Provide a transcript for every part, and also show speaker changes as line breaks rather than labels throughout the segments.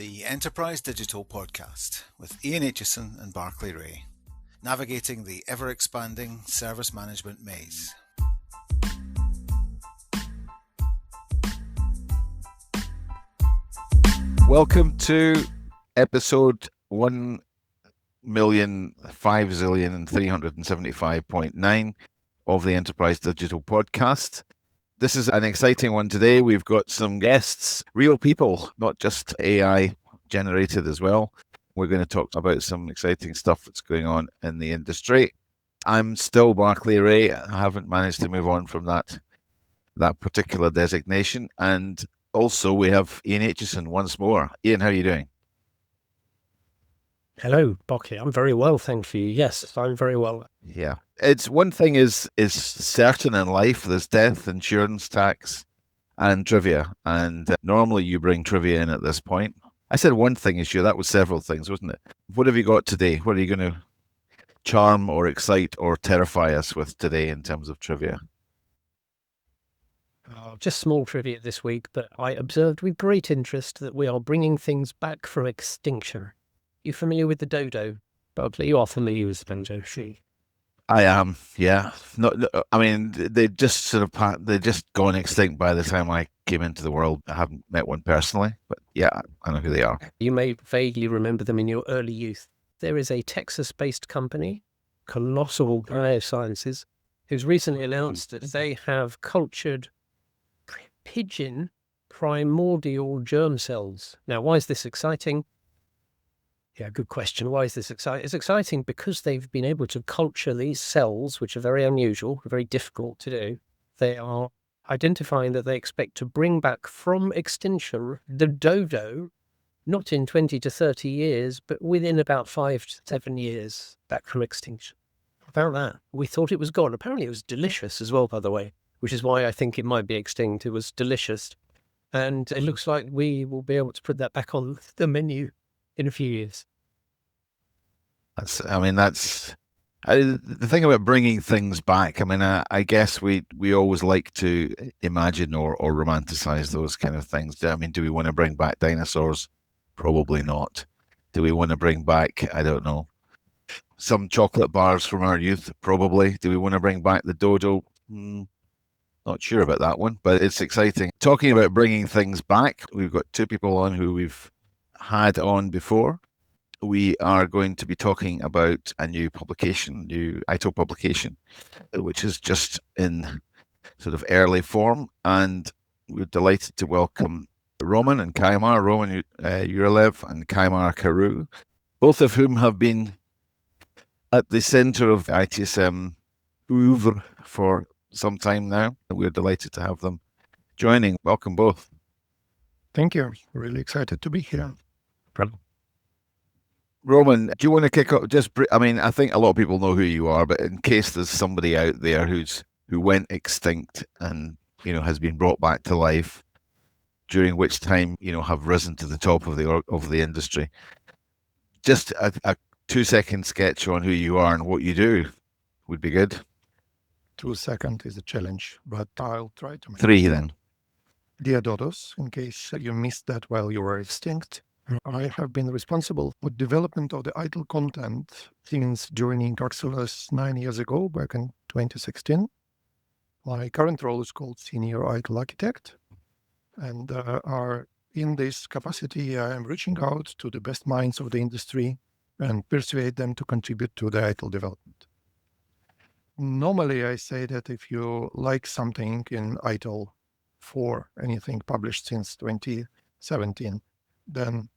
the Enterprise Digital Podcast with Ian Aitchison and Barclay Ray, navigating the ever-expanding service management maze.
Welcome to episode 1,005,375.9 of the Enterprise Digital Podcast. This is an exciting one today. We've got some guests, real people, not just AI generated as well. We're going to talk about some exciting stuff that's going on in the industry. I'm still Barclay Ray. I haven't managed to move on from that particular designation. And also we have Ian Aitchison once more. Ian, how are you doing?
Hello, Barclay. I'm very well, thank you. Yes, I'm very well.
Yeah. It's one thing is certain in life. There's death, insurance, tax, and trivia. And normally you bring trivia in at this point. I said one thing is sure. That was several things, wasn't it? What have you got today? What are you going to charm or excite or terrify us with today in terms of trivia?
Just small trivia this week, but I observed with great interest that we are bringing things back from extinction. You familiar with the dodo? Barclay, you are familiar with the dodo.
I am, yeah. I mean, they just gone extinct by the time I came into the world. I haven't met one personally, but yeah, I know who they are.
You may vaguely remember them in your early youth. There is a Texas-based company, Colossal Biosciences, who's recently announced that they have cultured pigeon primordial germ cells. Now, why is this exciting? Yeah, good question. Why is this exciting? It's exciting because they've been able to culture these cells, which are very unusual, very difficult to do. They are identifying that they expect to bring back from extinction the dodo, not in 20 to 30 years, but within about 5 to 7 years back from extinction. About that. We thought it was gone. Apparently it was delicious as well, by the way, which is why I think it might be extinct. It was delicious. And it looks like we will be able to put that back on the menu in a few years.
The thing about bringing things back. I mean, I guess we always like to imagine or romanticize those kind of things. I mean, do we want to bring back dinosaurs? Probably not. Do we want to bring back, I don't know, some chocolate bars from our youth? Probably. Do we want to bring back the dodo? Not sure about that one, but it's exciting. Talking about bringing things back, we've got two people on who we've had on before. We are going to be talking about a new ITIL publication, which is just in sort of early form. And we're delighted to welcome Roman and Kaimar, Roman Jouravlev and Kaimar Karu, both of whom have been at the center of ITIL oeuvre for some time now. We're delighted to have them joining. Welcome both.
Thank you. Really excited to be here.
Roman, do you want to kick off? I think a lot of people know who you are, but in case there's somebody out there who went extinct and has been brought back to life, during which time have risen to the top of the industry, just a 2-second sketch on who you are and what you do would be good.
2 seconds is a challenge, but I'll try to make
3 then.
Dear Dodos, in case you missed that while you were extinct, I have been responsible for development of the ITIL content since joining Axelos 9 years ago, back in 2016. My current role is called Senior ITIL Architect, and in this capacity, I am reaching out to the best minds of the industry and persuade them to contribute to the ITIL development. Normally, I say that if you like something in ITIL 4, anything published since 2017, then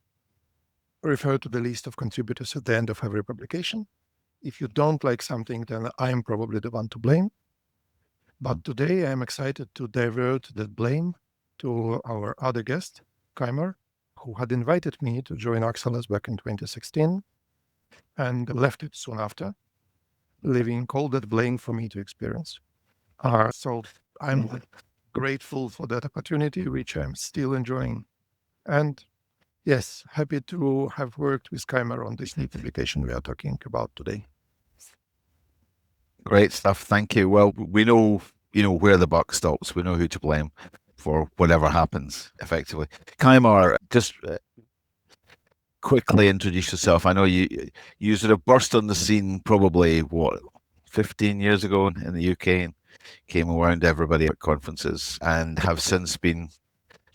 refer to the list of contributors at the end of every publication. If you don't like something, then I'm probably the one to blame. But today I'm excited to divert that blame to our other guest, Kaimar, who had invited me to join Axelos back in 2016 and left it soon after, leaving all that blame for me to experience. So I'm grateful for that opportunity, which I'm still enjoying. And yes, happy to have worked with Kaimar on this new publication we are talking about today.
Great stuff. Thank you. Well, we know, where the buck stops. We know who to blame for whatever happens, effectively. Kaimar, just quickly introduce yourself? I know you sort of burst on the scene probably, 15 years ago in the UK, and came around everybody at conferences, and have since been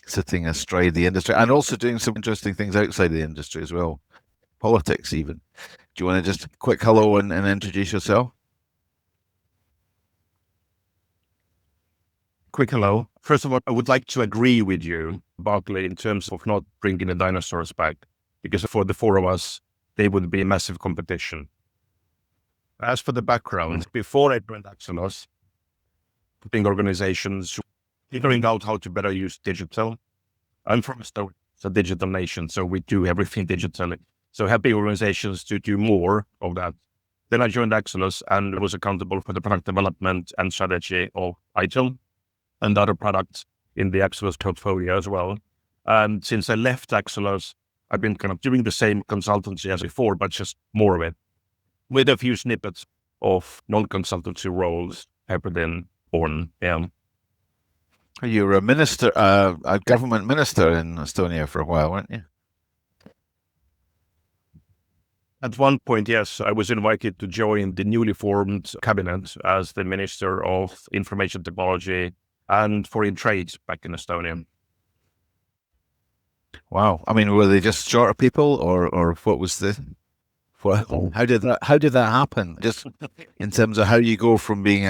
sitting astride the industry and also doing some interesting things outside the industry as well, politics even. Do you want to just quick hello and introduce yourself?
Quick hello. First of all, I would like to agree with you, Barclay, in terms of not bringing the dinosaurs back, because for the four of us, they would be a massive competition. As for the background, before I joined Aitchison, putting organizations, figuring out how to better use digital. I'm from Estonia, it's a digital nation, so we do everything digitally. So helping organizations to do more of that. Then I joined Aitchison and was accountable for the product development and strategy of ITIL and other products in the Aitchison portfolio as well. And since I left Aitchison, I've been kind of doing the same consultancy as before, but just more of it, with a few snippets of non-consultancy roles happened in on.
You were a minister, a government minister in Estonia for a while, weren't you?
At one point, yes, I was invited to join the newly formed cabinet as the Minister of Information Technology and Foreign Trade back in Estonia.
Wow. I mean, were they just shorter people, or what was how did that happen? Just in terms of how you go from being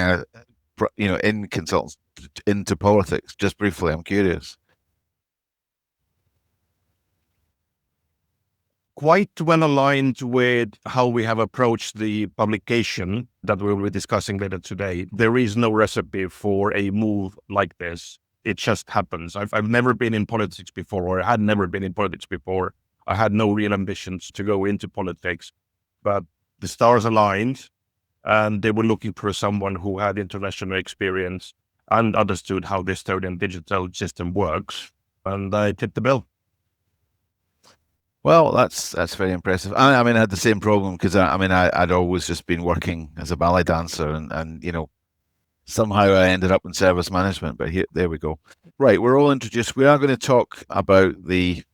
in consultants into politics. Just briefly, I'm curious.
Quite well aligned with how we have approached the publication that we will be discussing later today. There is no recipe for a move like this. It just happens. I've never been in politics before, or I had never been in politics before. I had no real ambitions to go into politics, but the stars aligned and they were looking for someone who had international experience and understood how the Estonian digital system works. And I fit the bill.
Well, that's very impressive. I mean, I had the same problem because I'd always just been working as a ballet dancer, and somehow I ended up in service management. But there we go. Right, we're all introduced. We are going to talk about the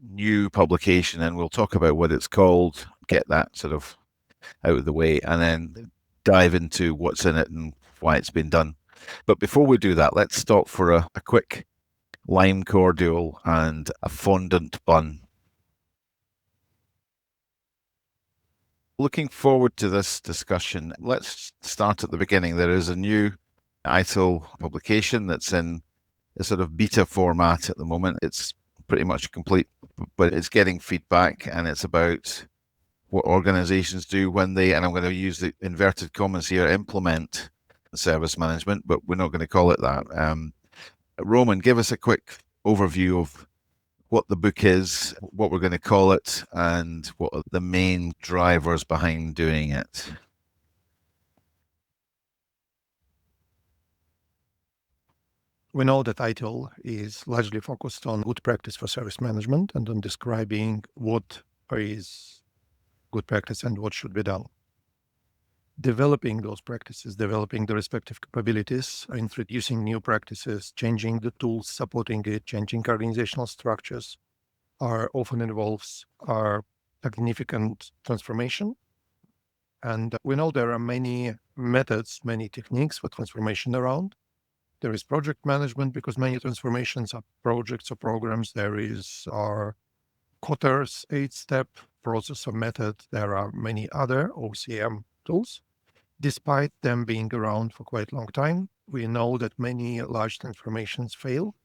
new publication, and we'll talk about what it's called, get that sort of out of the way, and then dive into what's in it and why it's been done. But before we do that, let's stop for a quick lime cordial and a fondant bun. Looking forward to this discussion. Let's start at the beginning. There is a new ITIL publication that's in a sort of beta format at the moment. It's pretty much complete, but it's getting feedback, and it's about what organizations do when they, and I'm going to use the inverted commas here, implement service management, but we're not going to call it that. Roman, give us a quick overview of what the book is, what we're going to call it, and what are the main drivers behind doing it.
We know that ITIL is largely focused on good practice for service management and on describing what is good practice and what should be done. Developing those practices, developing the respective capabilities, introducing new practices, changing the tools supporting it, changing organizational structures often involves our significant transformation. And we know there are many methods, many techniques for transformation around. There is project management, because many transformations are projects or programs. There is our Kotter's 8-step process or method. There are many other OCM tools. Despite them being around for quite a long time, we know that many large transformations fail.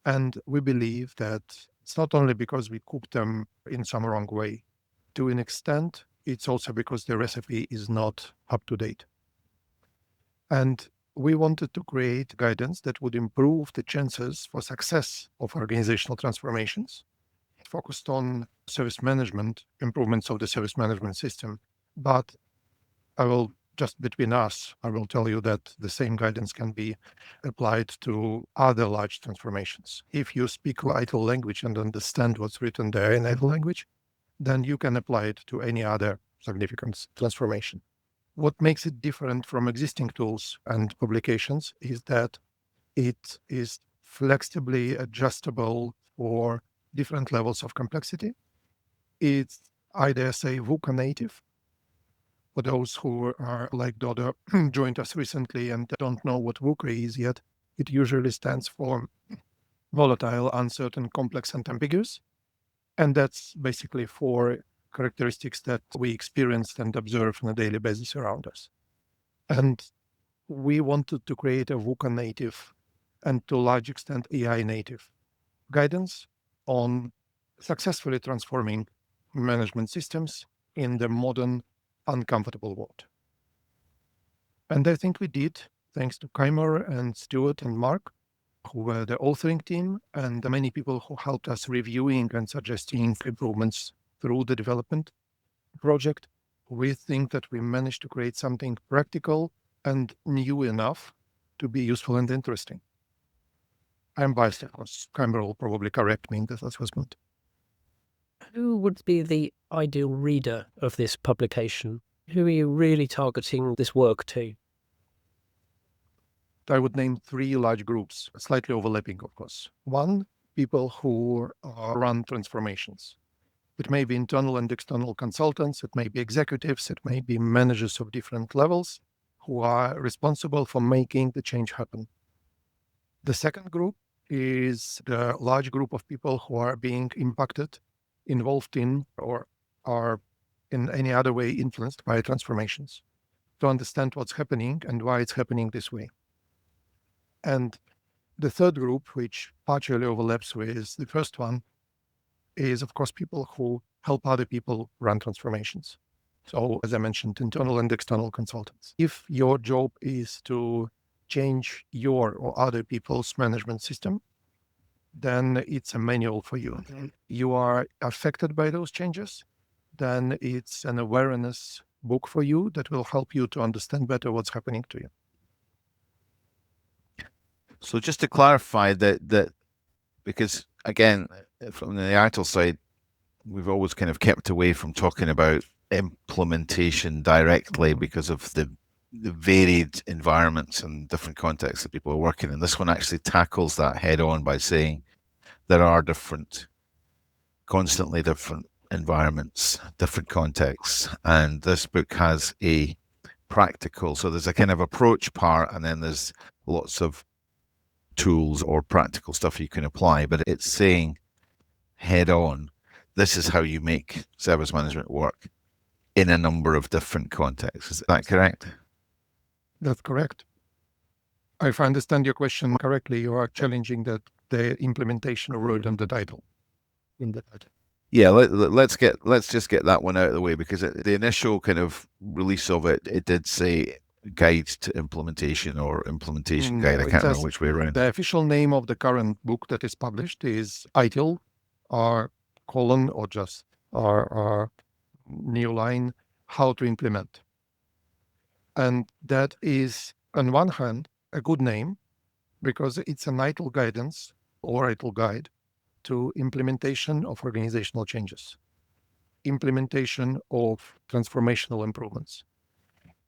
And we believe that it's not only because we cook them in some wrong way. To an extent, it's also because the recipe is not up to date. And we wanted to create guidance that would improve the chances for success of organizational transformations, focused on service management, improvements of the service management system. But I will, just between us, I will tell you that the same guidance can be applied to other large transformations. If you speak ITIL language and understand what's written there in ITIL language, then you can apply it to any other significant transformation. What makes it different from existing tools and publications is that it is flexibly adjustable for different levels of complexity. It's either say VUCA native. For those who are like Dodo, joined us recently and don't know what VUCA is yet, it usually stands for volatile, uncertain, complex, and ambiguous. And that's basically 4 characteristics that we experience and observe on a daily basis around us. And we wanted to create a VUCA native and to a large extent AI native guidance on successfully transforming management systems in the modern, uncomfortable world. And I think we did, thanks to Kaimar and Stuart and Mark, who were the authoring team, and the many people who helped us reviewing and suggesting improvements through the development project. We think that we managed to create something practical and new enough to be useful and interesting. I'm biased, of course. Kaimar will probably correct me in this assessment.
Who would be the ideal reader of this publication? Who are you really targeting this work to?
I would name 3 large groups, slightly overlapping, of course. One, people who run transformations. It may be internal and external consultants, it may be executives, it may be managers of different levels who are responsible for making the change happen. The second group is the large group of people who are being impacted, involved in, or are in any other way influenced by transformations, to understand what's happening and why it's happening this way. And the third group, which partially overlaps with the first one, is, of course, people who help other people run transformations. So, as I mentioned, internal and external consultants. If your job is to change your or other people's management system, then it's a manual for you. You are affected by those changes, then it's an awareness book for you that will help you to understand better what's happening to you.
So just to clarify that because again, from the ITIL side, we've always kind of kept away from talking about implementation directly because of the varied environments and different contexts that people are working in. This one actually tackles that head on by saying there are constantly different environments, different contexts, and this book has a practical, so there's a kind of approach part, and then there's lots of tools or practical stuff you can apply, but it's saying head on, this is how you make service management work in a number of different contexts. Is that correct?
That's correct. If I understand your question correctly, you are challenging that the implementation word and the title in the title.
Yeah, let's just get that one out of the way, because the initial kind of release of it did say guide to implementation or implementation guide. I can't remember which way around.
The official name of the current book that is published is ITIL, or just our new line, how to implement. And that is, on one hand, a good name because it's an ITIL guidance or ITIL guide to implementation of organizational changes, implementation of transformational improvements.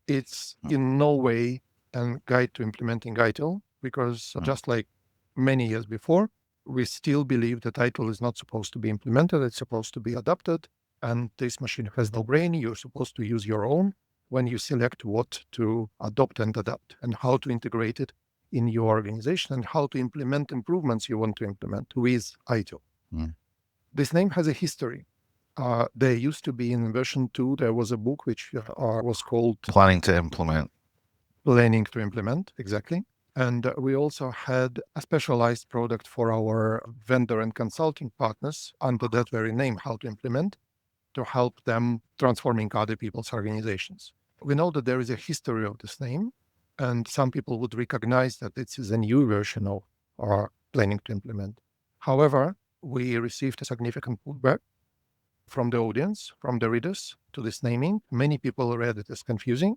It's in no way a guide to implementing ITIL, because just like many years before, we still believe that ITIL is not supposed to be implemented. It's supposed to be adopted. And this machine has no brain. You're supposed to use your own when you select what to adopt and adapt and how to integrate it in your organization and how to implement improvements you want to implement with ITIL. This name has a history. There used to be in version 2, there was a book which was called
Planning to Implement.
Planning to Implement, exactly. And we also had a specialized product for our vendor and consulting partners under that very name, How to Implement, to help them transforming other people's organizations. We know that there is a history of this name, and some people would recognize that this is a new version of our Planning to Implement. However, we received a significant pushback from the audience, from the readers, to this naming. Many people read it as confusing.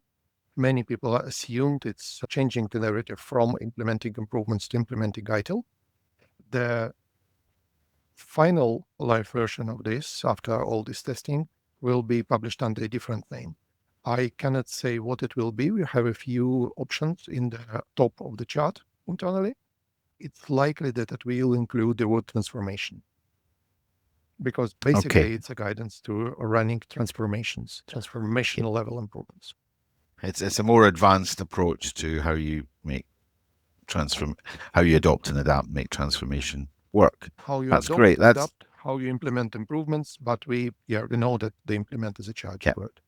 Many people assumed it's changing the narrative from implementing improvements to implementing ITIL. The final live version of this, after all this testing, will be published under a different name. I cannot say what it will be. We have a few options in the top of the chart internally. It's likely that it will include the word transformation. because basically
Okay.
it's a guidance to running transformational level improvements.
It's a more advanced approach to how you make how you adopt and adapt, make transformation work.
How you
That's
adopt,
great.
adapt, how you implement improvements, but we know that the implement is a charged word.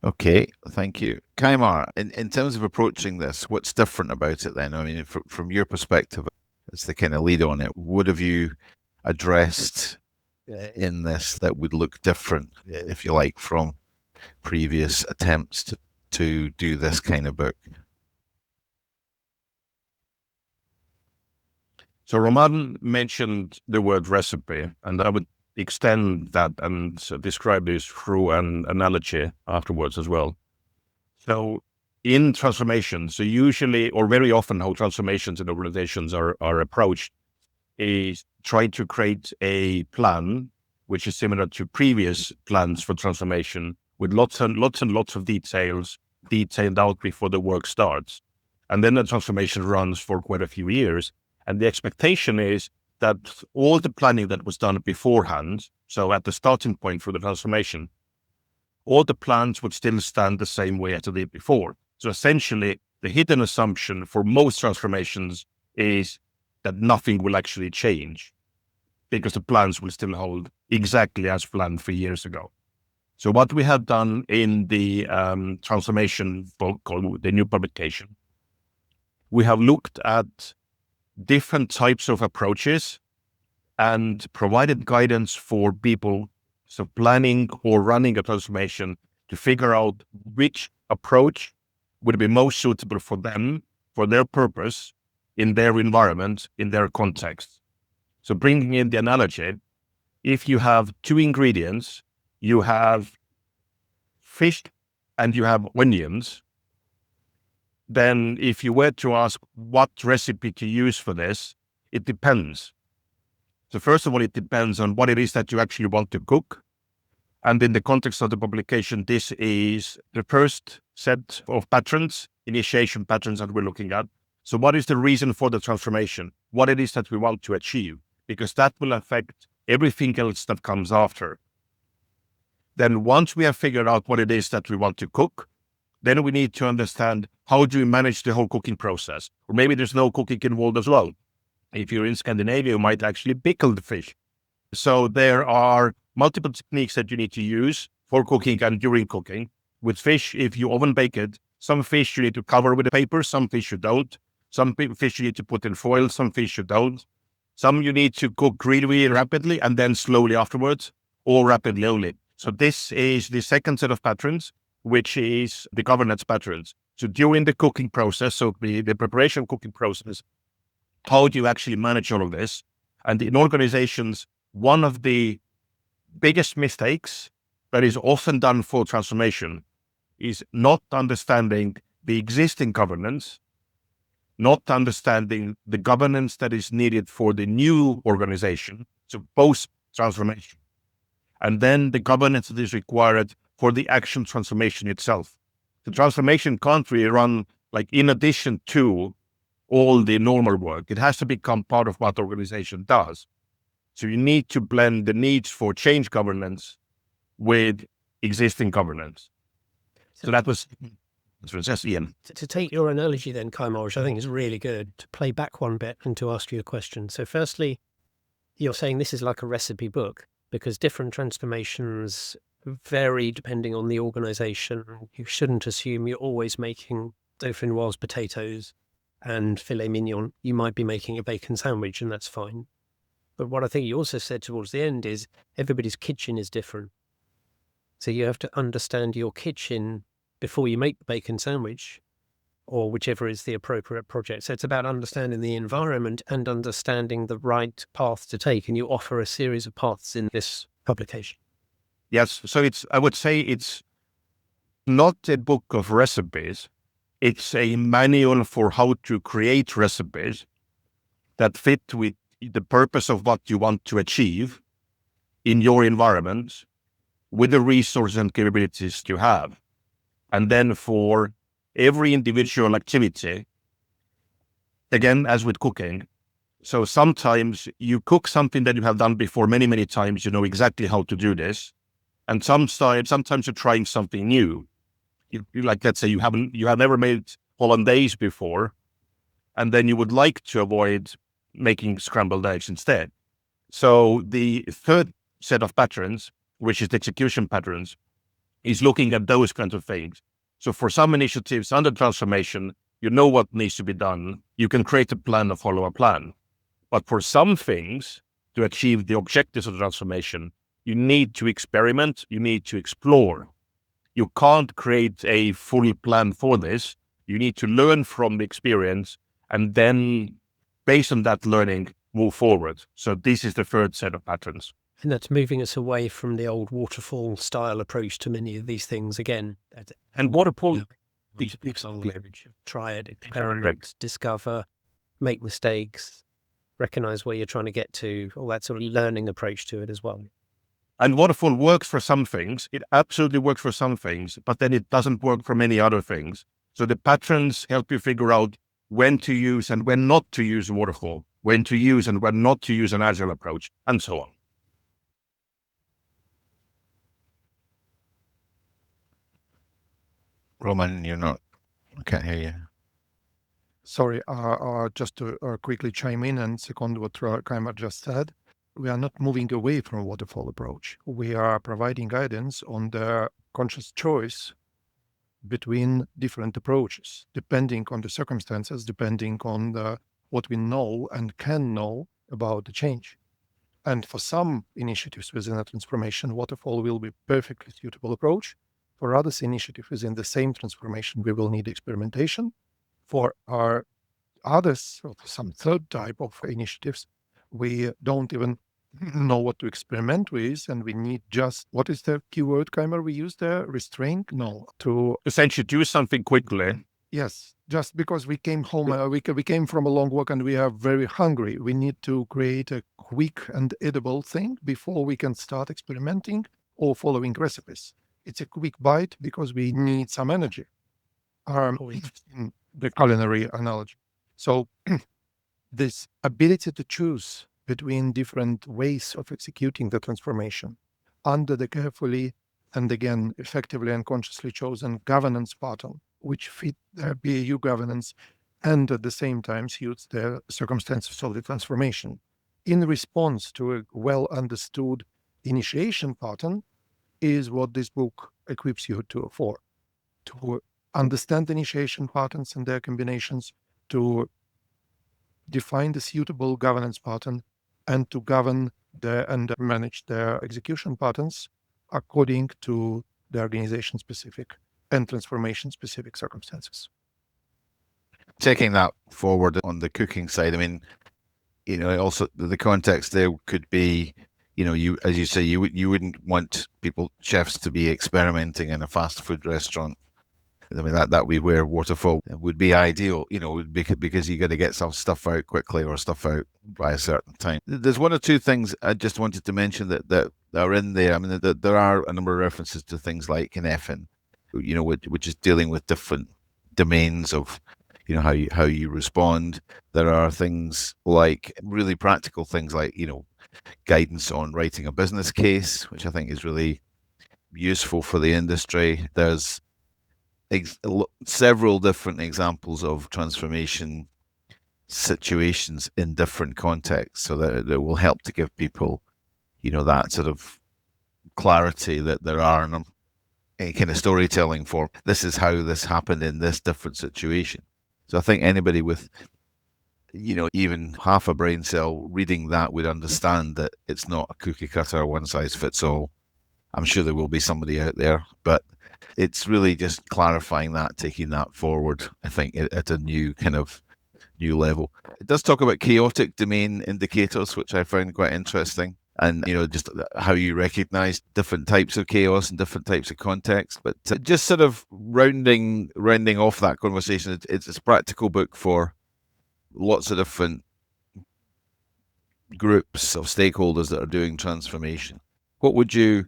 Okay, thank you. Kaimar, in terms of approaching this, what's different about it then? I mean, from your perspective, as the kind of lead on it, what have you addressed in this that would look different, if you like, from previous attempts to do this kind of book?
So Roman mentioned the word recipe, and I would extend that and describe this through an analogy afterwards as well. So in transformation, so usually or very often how transformations in organizations are approached is trying to create a plan which is similar to previous plans for transformation with lots and lots of details detailed out before the work starts. And then the transformation runs for quite a few years. And the expectation is that all the planning that was done beforehand, so at the starting point for the transformation, all the plans would still stand the same way as they did before. So essentially, the hidden assumption for most transformations is that nothing will actually change because the plans will still hold exactly as planned 3 years ago. So what we have done in the transformation book called the new publication, we have looked at different types of approaches and provided guidance for people, so planning or running a transformation, to figure out which approach would be most suitable for them, for their purpose, in their environment, in their context. So bringing in the analogy, if you have two ingredients, you have fish and you have onions, then if you were to ask what recipe to use for this, it depends. So first of all, it depends on what it is that you actually want to cook. And in the context of the publication, this is the first set of patterns, initiation patterns that we're looking at. So what is the reason for the transformation? What it is that we want to achieve? Because that will affect everything else that comes after. Then once we have figured out what it is that we want to cook, then we need to understand how do we manage the whole cooking process? Or maybe there's no cooking involved as well. If you're in Scandinavia, you might actually pickle the fish. So there are multiple techniques that you need to use for cooking and during cooking. With fish, if you oven bake it, some fish you need to cover with a paper, some fish you don't. Some fish you need to put in foil, some fish you don't. Some you need to cook really rapidly and then slowly afterwards, or rapidly only. So this is the second set of patterns, which is the governance patterns. So during the cooking process, so the preparation cooking process, how do you actually manage all of this? And in organizations, one of the biggest mistakes that is often done for transformation is not understanding the existing governance, not understanding the governance that is needed for the new organization, so post-transformation, and then the governance that is required for the action transformation itself. The transformation can't really run like in addition to all the normal work. It has to become part of what the organization does. So you need to blend the needs for change governance with existing governance. So that was just Ian.
To take your analogy then, Kaimar, which I think is really good, to play back one bit and to ask you a question. So firstly, you're saying this is like a recipe book because different transformations vary depending on the organization. You shouldn't assume you're always making dauphinoise potatoes and filet mignon. You might be making a bacon sandwich and that's fine. But what I think you also said towards the end is everybody's kitchen is different. So you have to understand your kitchen before you make the bacon sandwich or whichever is the appropriate project. So it's about understanding the environment and understanding the right path to take. And you offer a series of paths in this publication.
Yes. So I would say it's not a book of recipes. It's a manual for how to create recipes that fit with the purpose of what you want to achieve in your environment with the resources and capabilities you have. And then for every individual activity, again, as with cooking, So sometimes you cook something that you have done before many, many times, you know exactly how to do this. And sometimes you're trying something new. You like, let's say you have never made hollandaise before, and then you would like to avoid making scrambled eggs instead. So the third set of patterns, which is the execution patterns, is looking at those kinds of things. So for some initiatives under transformation, you know what needs to be done. You can create a plan or follow a plan. But for some things, to achieve the objectives of the transformation, you need to experiment, you need to explore. You can't create a full plan for this. You need to learn from the experience and then, based on that learning, move forward. So this is the third set of patterns.
And that's moving us away from the old waterfall style approach to many of these things again.
And waterfall,
try it, experiment, discover, make mistakes, recognize where you're trying to get to, all that sort of learning approach to it as well.
And waterfall works for some things. It absolutely works for some things, but then it doesn't work for many other things. So the patterns help you figure out when to use and when not to use waterfall, when to use and when not to use an agile approach, and so on.
Roman, I can't hear you.
Sorry, just to quickly chime in and second what Kaimar just said. We are not moving away from waterfall approach. We are providing guidance on the conscious choice between different approaches, depending on the circumstances, depending on what we know and can know about the change. And for some initiatives within a transformation, waterfall will be perfectly suitable approach. For others initiatives within the same transformation, we will need experimentation. For our others, or for some third type of initiatives, we don't even know what to experiment with, and we need just, what is the keyword, Kaimar, we use there? Restraint? No, to
essentially do something quickly.
Yes, just because we came home, we came from a long walk and we are very hungry. We need to create a quick and edible thing before we can start experimenting or following recipes. It's a quick bite because we need some energy. In the culinary analogy. So this ability to choose between different ways of executing the transformation under the carefully and again effectively and consciously chosen governance pattern, which fit their BAU governance and at the same time suits the circumstances of the transformation. In response to a well understood initiation pattern is what this book equips you for. To understand initiation patterns and their combinations, to define the suitable governance pattern, and to govern and manage their execution patterns according to the organization-specific and transformation-specific circumstances.
Taking that forward on the cooking side, I mean, also the context there could be, you, as you say, you wouldn't want chefs to be experimenting in a fast food restaurant. I mean, that would be where waterfall would be ideal, because you got to get some stuff out quickly or stuff out by a certain time. There's one or two things I just wanted to mention that are in there. I mean, there are a number of references to things like Kinefin, which is dealing with different domains of, how you respond. There are things like really practical things like, guidance on writing a business case, which I think is really useful for the industry. There's several different examples of transformation situations in different contexts, so that it will help to give people, that sort of clarity that there are a kind of storytelling for this is how this happened in this different situation. So I think anybody with, even half a brain cell reading that would understand that it's not a cookie cutter, one size fits all. I'm sure there will be somebody out there, but it's really just clarifying that, taking that forward, I think, at a new level. It does talk about chaotic domain indicators, which I found quite interesting. And, just how you recognize different types of chaos and different types of context. But just sort of rounding off that conversation, it's a practical book for lots of different groups of stakeholders that are doing transformation. What would you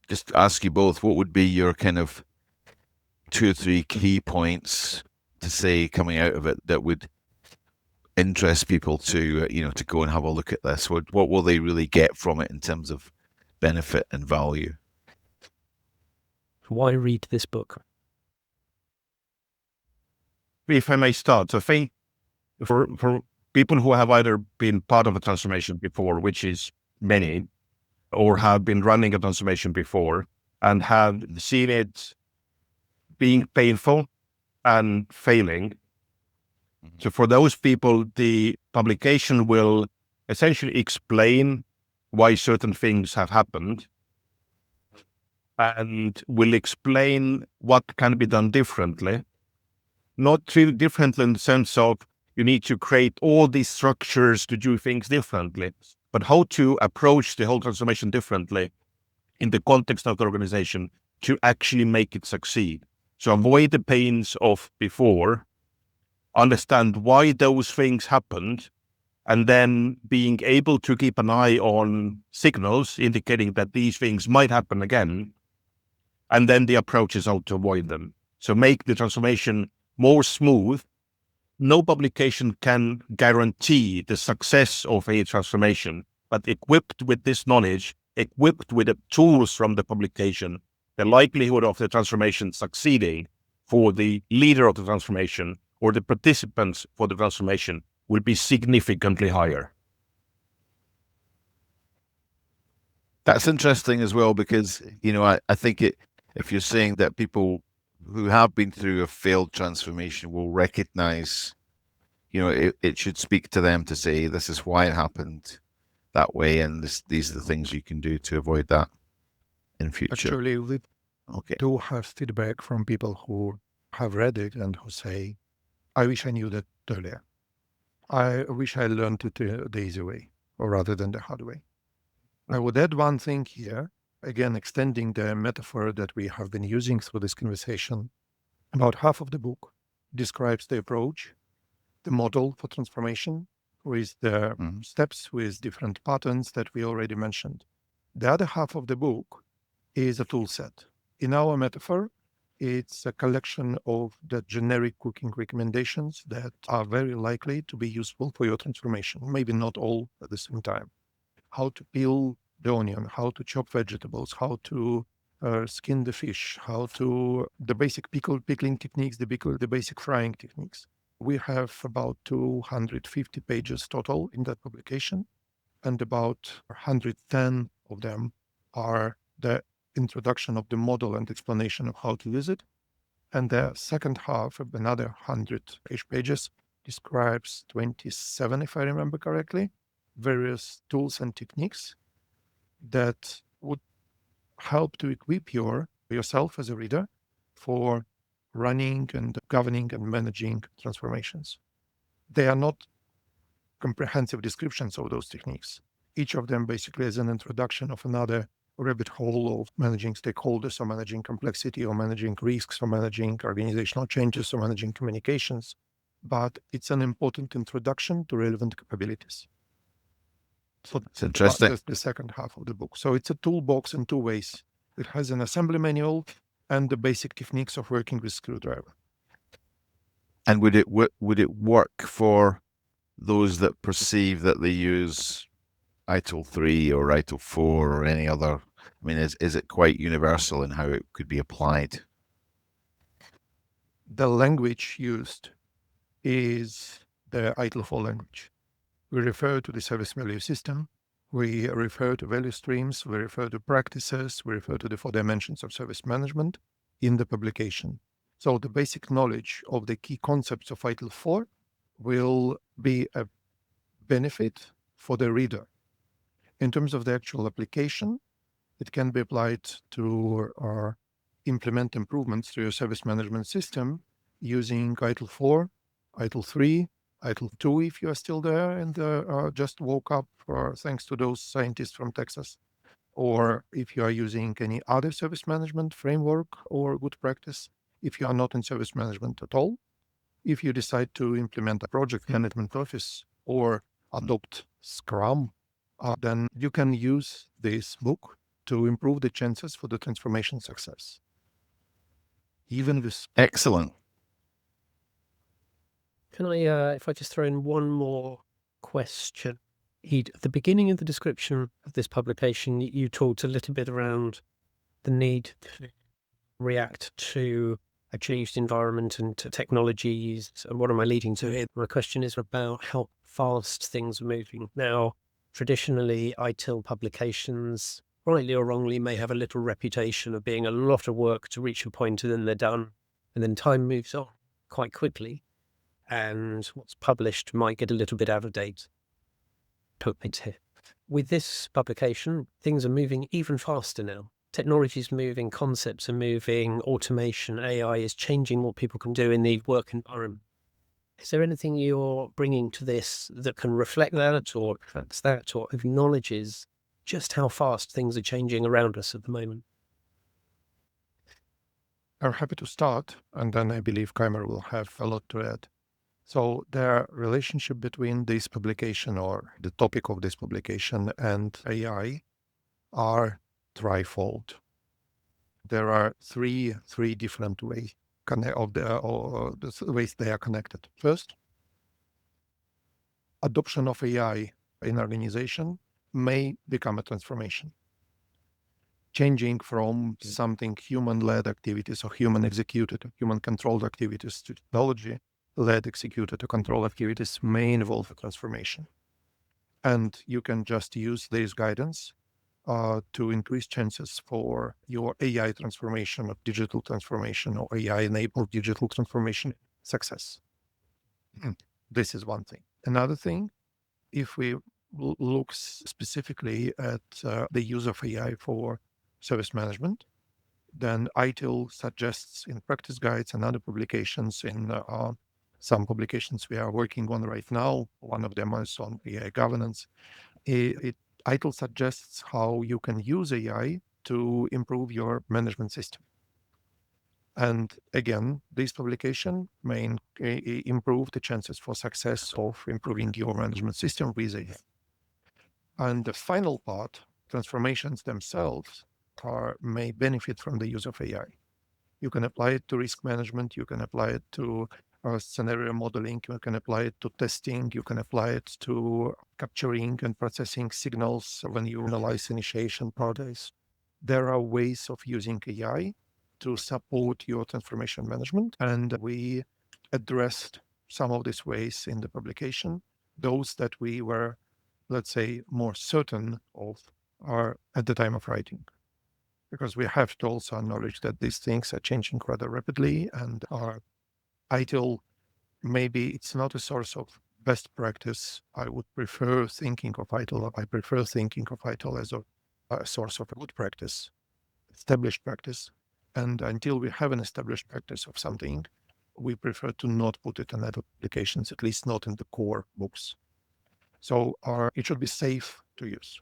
just ask you both, what would be your kind of 2 or 3 key points to say coming out of it that would interest people to to go and have a look at this? What will they really get from it in terms of benefit and value?
Why read this book?
If I may start, so I think for people who have either been part of a transformation before, which is many, or have been running a transformation before and have seen it being painful and failing. So for those people, the publication will essentially explain why certain things have happened and will explain what can be done differently. Not really differently in the sense of you need to create all these structures to do things differently, but how to approach the whole transformation differently in the context of the organization to actually make it succeed. So avoid the pains of before, understand why those things happened, and then being able to keep an eye on signals indicating that these things might happen again, and then the approach is how to avoid them. So make the transformation more smooth. No publication can guarantee the success of a transformation, but equipped with this knowledge, equipped with the tools from the publication, the likelihood of the transformation succeeding for the leader of the transformation or the participants for the transformation will be significantly higher.
That's interesting as well, because, I think if you're saying that people who have been through a failed transformation will recognize, it should speak to them to say, this is why it happened that way, and these are the things you can do to avoid that in future.
Actually, we
Okay.
do have feedback from people who have read it and who say, I wish I knew that earlier. I wish I learned it the easy way, or rather than the hard way. I would add one thing here, again, extending the metaphor that we have been using through this conversation. About half of the book describes the approach, the model for transformation, with the steps, with different patterns that we already mentioned. The other half of the book is a tool set. In our metaphor, it's a collection of the generic cooking recommendations that are very likely to be useful for your transformation, maybe not all at the same time. How to peel the onion, how to chop vegetables, how to skin the fish, the basic pickling techniques, the basic frying techniques. We have about 250 pages total in that publication, and about 110 of them are the introduction of the model and explanation of how to use it. And the second half of another 100-ish pages describes 27, if I remember correctly, various tools and techniques that would help to equip yourself as a reader for running and governing and managing transformations. They are not comprehensive descriptions of those techniques. Each of them basically is an introduction of another rabbit hole of managing stakeholders, or managing complexity, or managing risks, or managing organizational changes, or managing communications. But it's an important introduction to relevant capabilities. So
it's interesting.
That's the second half of the book. So it's a toolbox in two ways. It has an assembly manual and the basic techniques of working with screwdriver.
And would it work for those that perceive that they use ITIL 3 or ITIL 4 or any other? I mean, is it quite universal in how it could be applied?
The language used is the ITIL 4 language. We refer to the service value system. We refer to value streams. We refer to practices. We refer to the 4 dimensions of service management in the publication. So the basic knowledge of the key concepts of ITIL 4 will be a benefit for the reader. In terms of the actual application, it can be applied to implement improvements to your service management system using ITIL 4, ITIL 3, ITIL 2 if you are still there and just woke up thanks to those scientists from Texas, or if you are using any other service management framework or good practice, if you are not in service management at all, if you decide to implement a project management office or adopt Scrum, then you can use this book to improve the chances for the transformation success. Even with
Excellent.
Can I, if I just throw in one more question? At the beginning of the description of this publication, you talked a little bit around the need to react to a changed environment and to technologies. And what am I leading to here? My question is about how fast things are moving. Now, traditionally, ITIL publications, rightly or wrongly, may have a little reputation of being a lot of work to reach a point and then they're done. And then time moves on quite quickly. And what's published might get a little bit out of date. With this publication, things are moving even faster now. Technology is moving, concepts are moving, automation, AI is changing what people can do in the work environment. Is there anything you're bringing to this that can reflect that or reflects that or acknowledges just how fast things are changing around us at the moment?
I'm happy to start, and then I believe Kaimar will have a lot to add. So the relationship between this publication or the topic of this publication and AI are threefold. There are three different ways the ways they are connected. First, adoption of AI in organization may become a transformation, changing from something human-led activities or human-executed, human-controlled activities to technology-led executed or controlled activities may involve a transformation. And you can just use this guidance to increase chances for your AI transformation or digital transformation or AI-enabled digital transformation success. This is one thing. Another thing, if we look specifically at the use of AI for service management, then ITIL suggests in practice guides and other publications, in some publications we are working on right now, one of them is on AI governance, ITIL suggests how you can use AI to improve your management system. And again, this publication may improve the chances for success of improving your management system with AI. And the final part, transformations themselves may benefit from the use of AI. You can apply it to risk management, you can apply it to scenario modeling, you can apply it to testing, you can apply it to capturing and processing signals when you analyze initiation process. There are ways of using AI to support your transformation management, and we addressed some of these ways in the publication. Those that we were, let's say, more certain of are at the time of writing, because we have to also acknowledge that these things are changing rather rapidly, and our ITIL, maybe it's not a source of best practice. I would prefer thinking of ITIL. I prefer thinking of ITIL as a source of a good practice, established practice. And until we have an established practice of something, we prefer to not put it in other applications, at least not in the core books. So it should be safe to use.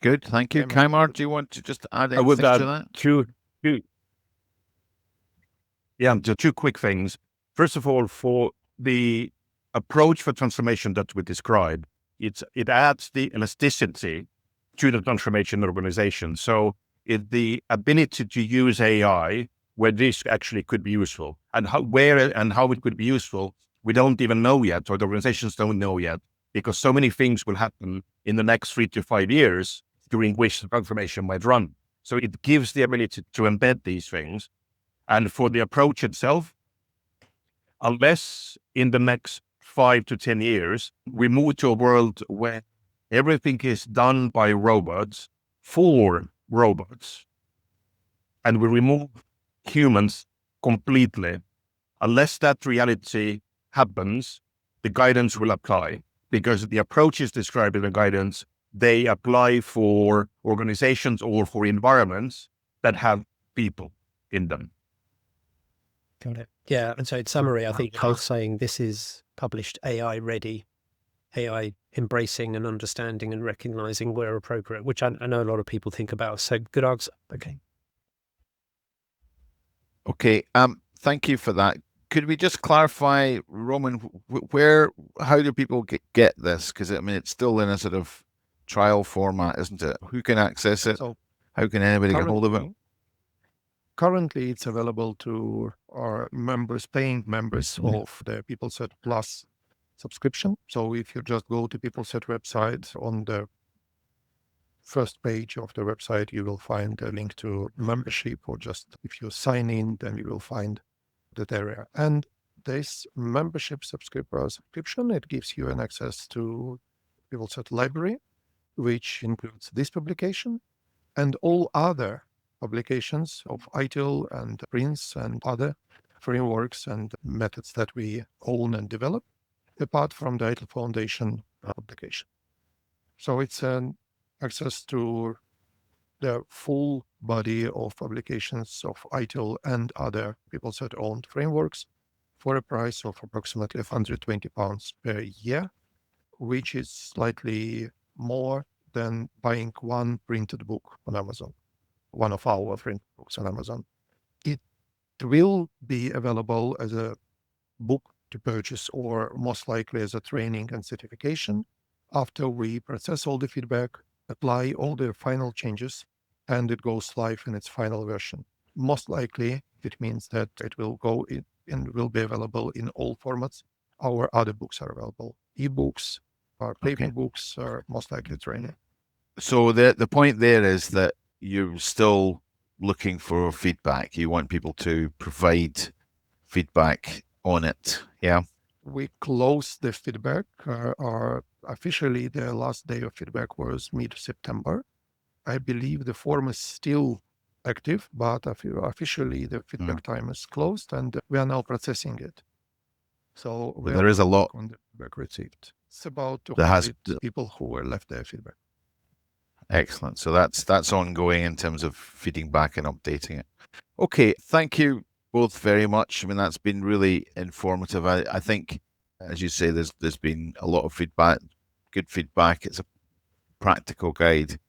Good, thank you. Kaimar, do you want to just add anything to that?
Just two quick things. First of all, for the approach for transformation that we described, it adds the elasticity to the transformation organization. So the ability to use AI where this actually could be useful, and how it could be useful, we don't even know yet, or the organizations don't know yet, because so many things will happen in the next 3 to 5 years during which the transformation might run. So it gives the ability to embed these things. And for the approach itself, unless in the next 5 to 10 years, we move to a world where everything is done by robots for robots, and we remove humans completely, unless that reality happens, the guidance will apply, because the approaches described in the guidance, they apply for organizations or for environments that have people in them.
Got it. Yeah. And so in summary, I think Carl's saying this is published AI-ready, AI embracing and understanding and recognizing where appropriate, which I know a lot of people think about. So good answer. Okay.
Okay. Thank you for that. Could we just clarify, Roman, how do people get this? Because I mean, it's still in a sort of trial format, isn't it? Who can access it?
So
how can anybody get hold of it?
Currently, it's available to our members, paying members of the PeopleSet Plus subscription. So if you just go to PeopleSet website, on the first page of the website, you will find a link to membership, or just if you sign in, then you will find that area. And this membership subscription, it gives you an access to PeopleSet library, which includes this publication and all other publications of ITIL and Prince and other frameworks and methods that we own and develop, apart from the ITIL Foundation publication. So it's an access to the full body of publications of ITIL and other PeopleSet-owned frameworks for a price of approximately £120 per year, which is slightly more than buying one printed book on Amazon, one of our printed books on Amazon. It will be available as a book to purchase, or most likely as a training and certification, after we process all the feedback, apply all the final changes, and it goes live in its final version. Most likely, it means that it will go in and will be available in all formats. Our other books are available. Ebooks, our paper books are most likely training.
So the point there is that you're still looking for feedback. You want people to provide feedback on it. Yeah.
We closed the feedback. Officially, the last day of feedback was mid-September. I believe the form is still active, but officially the feedback time is closed, and we are now processing it. So
there is a lot
on the feedback received. It's about 200 people who were left their feedback.
Excellent. So that's ongoing in terms of feeding back and updating it. Okay, thank you both very much. I mean, that's been really informative. I think, as you say, there's been a lot of feedback, good feedback. It's a practical guide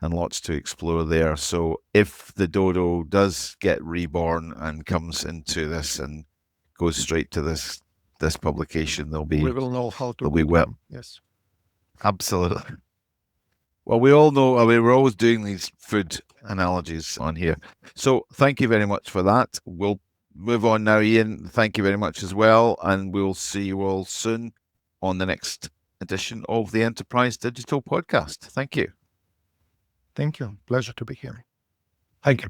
and lots to explore there. So if the dodo does get reborn and comes into this and goes straight to this publication,
we will know how to
be well.
Yes,
absolutely. Well, we all know, I mean, we're always doing these food analogies on here. So thank you very much for that. We'll move on now, Ian. Thank you very much as well. And we'll see you all soon on the next edition of the Enterprise Digital Podcast. Thank you.
Thank you. Pleasure to be here.
Thank you.